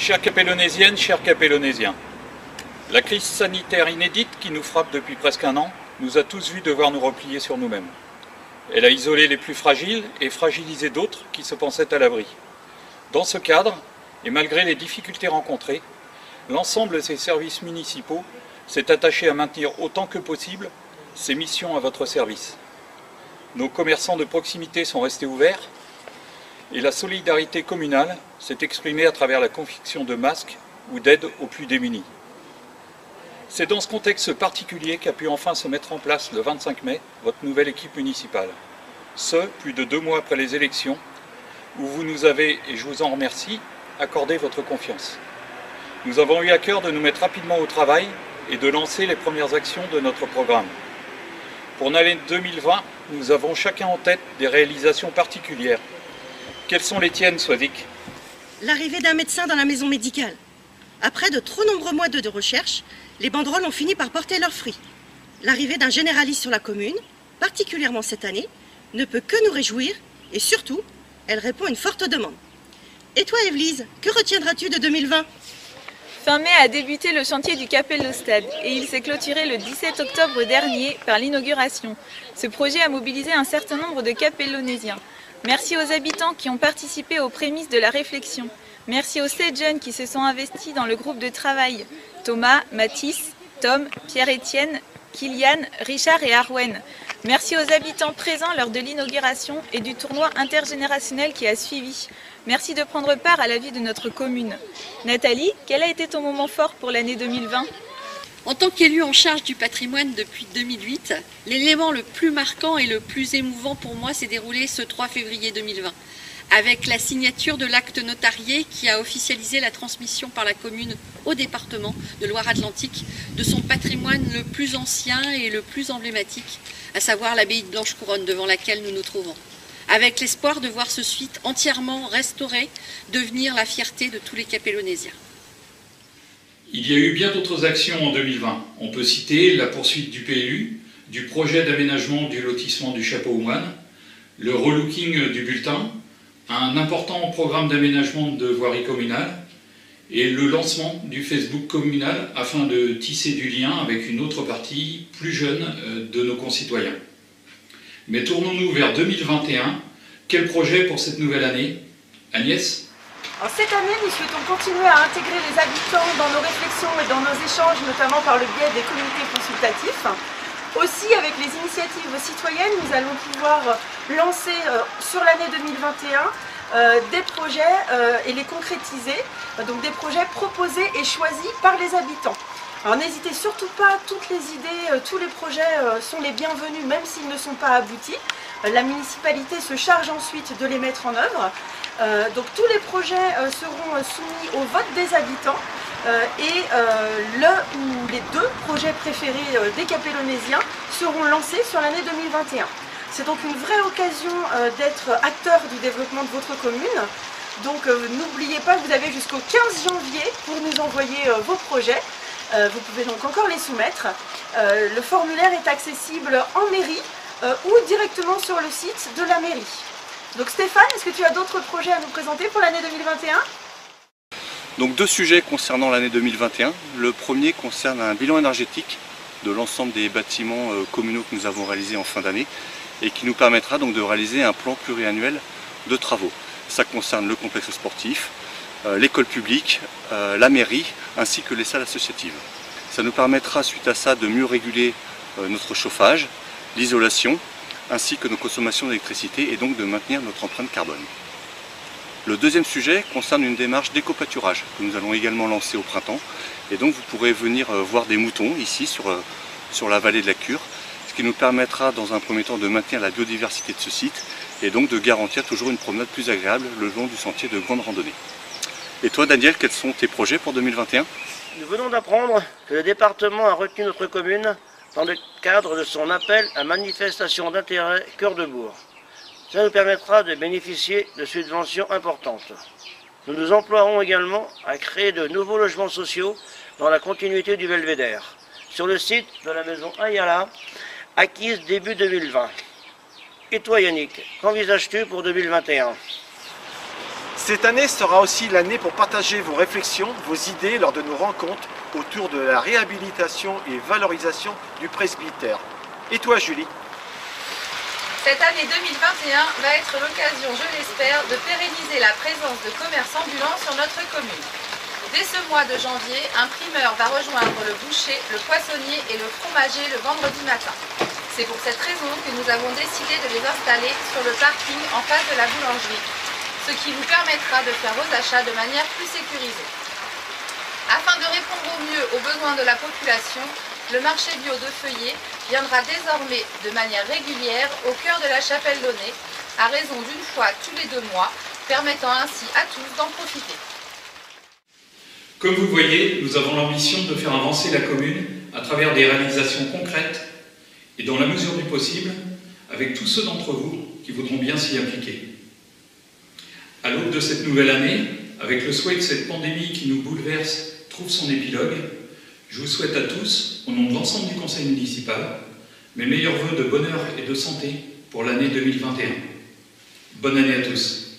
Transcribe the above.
Chères Capellonésiennes, chers Capellonésiens, la crise sanitaire inédite qui nous frappe depuis presque un an nous a tous vus devoir nous replier sur nous-mêmes. Elle a isolé les plus fragiles et fragilisé d'autres qui se pensaient à l'abri. Dans ce cadre, et malgré les difficultés rencontrées, l'ensemble de ces services municipaux s'est attaché à maintenir autant que possible ses missions à votre service. Nos commerçants de proximité sont restés ouverts et la solidarité communale s'est exprimée à travers la confection de masques ou d'aide aux plus démunis. C'est dans ce contexte particulier qu'a pu enfin se mettre en place le 25 mai votre nouvelle équipe municipale. Ce, plus de 2 mois après les élections, où vous nous avez, et je vous en remercie, accordé votre confiance. Nous avons eu à cœur de nous mettre rapidement au travail et de lancer les premières actions de notre programme. Pour l'année 2020, nous avons chacun en tête des réalisations particulières. Quelles sont les tiennes, Swazik? L'arrivée d'un médecin dans la maison médicale. Après de trop nombreux mois de recherche, les banderoles ont fini par porter leurs fruits. L'arrivée d'un généraliste sur la commune, particulièrement cette année, ne peut que nous réjouir et surtout, elle répond à une forte demande. Et toi, Évelyse, que retiendras-tu de 2020 ? Fin mai a débuté le chantier du Capellostad et il s'est clôturé le 17 octobre dernier par l'inauguration. Ce projet a mobilisé un certain nombre de Capellonésiens. Merci aux habitants qui ont participé aux prémices de la réflexion. Merci aux 7 jeunes qui se sont investis dans le groupe de travail. Thomas, Mathis, Tom, Pierre-Étienne, Kylian, Richard et Arwen. Merci aux habitants présents lors de l'inauguration et du tournoi intergénérationnel qui a suivi. Merci de prendre part à la vie de notre commune. Nathalie, quel a été ton moment fort pour l'année 2020 ? En tant qu'élue en charge du patrimoine depuis 2008, l'élément le plus marquant et le plus émouvant pour moi s'est déroulé ce 3 février 2020, avec la signature de l'acte notarié qui a officialisé la transmission par la commune au département de Loire-Atlantique de son patrimoine le plus ancien et le plus emblématique, à savoir l'abbaye de Blanche-Couronne devant laquelle nous nous trouvons, avec l'espoir de voir ce site entièrement restauré devenir la fierté de tous les Capellonésiens. Il y a eu bien d'autres actions en 2020. On peut citer la poursuite du PLU, du projet d'aménagement du lotissement du Chapeau aux Moines, le relooking du bulletin, un important programme d'aménagement de voirie communale et le lancement du Facebook communal afin de tisser du lien avec une autre partie plus jeune de nos concitoyens. Mais tournons-nous vers 2021. Quel projet pour cette nouvelle année? Agnès? Alors, cette année, nous souhaitons continuer à intégrer les habitants dans nos réflexions et dans nos échanges, notamment par le biais des comités consultatifs. Aussi, avec les initiatives citoyennes, nous allons pouvoir lancer sur l'année 2021 des projets et les concrétiser, donc des projets proposés et choisis par les habitants. Alors n'hésitez surtout pas, toutes les idées, tous les projets sont les bienvenus, même s'ils ne sont pas aboutis. La municipalité se charge ensuite de les mettre en œuvre. Donc tous les projets seront soumis au vote des habitants et le ou les 2 projets préférés des Capellonésiens seront lancés sur l'année 2021. C'est donc une vraie occasion d'être acteur du développement de votre commune. Donc n'oubliez pas que vous avez jusqu'au 15 janvier pour nous envoyer vos projets. Vous pouvez donc encore les soumettre. Le formulaire est accessible en mairie ou directement sur le site de la mairie. Donc Stéphane, est-ce que tu as d'autres projets à nous présenter pour l'année 2021 ? Donc 2 sujets concernant l'année 2021. Le premier concerne un bilan énergétique de l'ensemble des bâtiments communaux que nous avons réalisés en fin d'année et qui nous permettra donc de réaliser un plan pluriannuel de travaux. Ça concerne le complexe sportif, l'école publique, la mairie ainsi que les salles associatives. Ça nous permettra suite à ça de mieux réguler notre chauffage, l'isolation ainsi que nos consommations d'électricité et donc de maintenir notre empreinte carbone. Le deuxième sujet concerne une démarche d'éco-pâturage que nous allons également lancer au printemps et donc vous pourrez venir voir des moutons ici sur la vallée de la Cure, ce qui nous permettra dans un premier temps de maintenir la biodiversité de ce site et donc de garantir toujours une promenade plus agréable le long du sentier de grande randonnée. Et toi Daniel, quels sont tes projets pour 2021 ? Nous venons d'apprendre que le département a retenu notre commune dans le cadre de son appel à manifestation d'intérêt Cœur de Bourg. Ça nous permettra de bénéficier de subventions importantes. Nous nous emploierons également à créer de nouveaux logements sociaux dans la continuité du Belvédère, sur le site de la maison Ayala, acquise début 2020. Et toi Yannick, qu'envisages-tu pour 2021 ? Cette année sera aussi l'année pour partager vos réflexions, vos idées lors de nos rencontres autour de la réhabilitation et valorisation du presbytère. Et toi, Julie? Cette année 2021 va être l'occasion, je l'espère, de pérenniser la présence de commerces ambulants sur notre commune. Dès ce mois de janvier, un primeur va rejoindre le boucher, le poissonnier et le fromager le vendredi matin. C'est pour cette raison que nous avons décidé de les installer sur le parking en face de la boulangerie, ce qui vous permettra de faire vos achats de manière plus sécurisée. Afin de répondre au mieux aux besoins de la population, le marché bio de Feuillé viendra désormais de manière régulière au cœur de la chapelle Launay, à raison d'une fois tous les 2 mois, permettant ainsi à tous d'en profiter. Comme vous voyez, nous avons l'ambition de faire avancer la commune à travers des réalisations concrètes et dans la mesure du possible, avec tous ceux d'entre vous qui voudront bien s'y impliquer. À l'aube de cette nouvelle année, avec le souhait que cette pandémie qui nous bouleverse trouve son épilogue, je vous souhaite à tous, au nom de l'ensemble du conseil municipal, mes meilleurs vœux de bonheur et de santé pour l'année 2021. Bonne année à tous.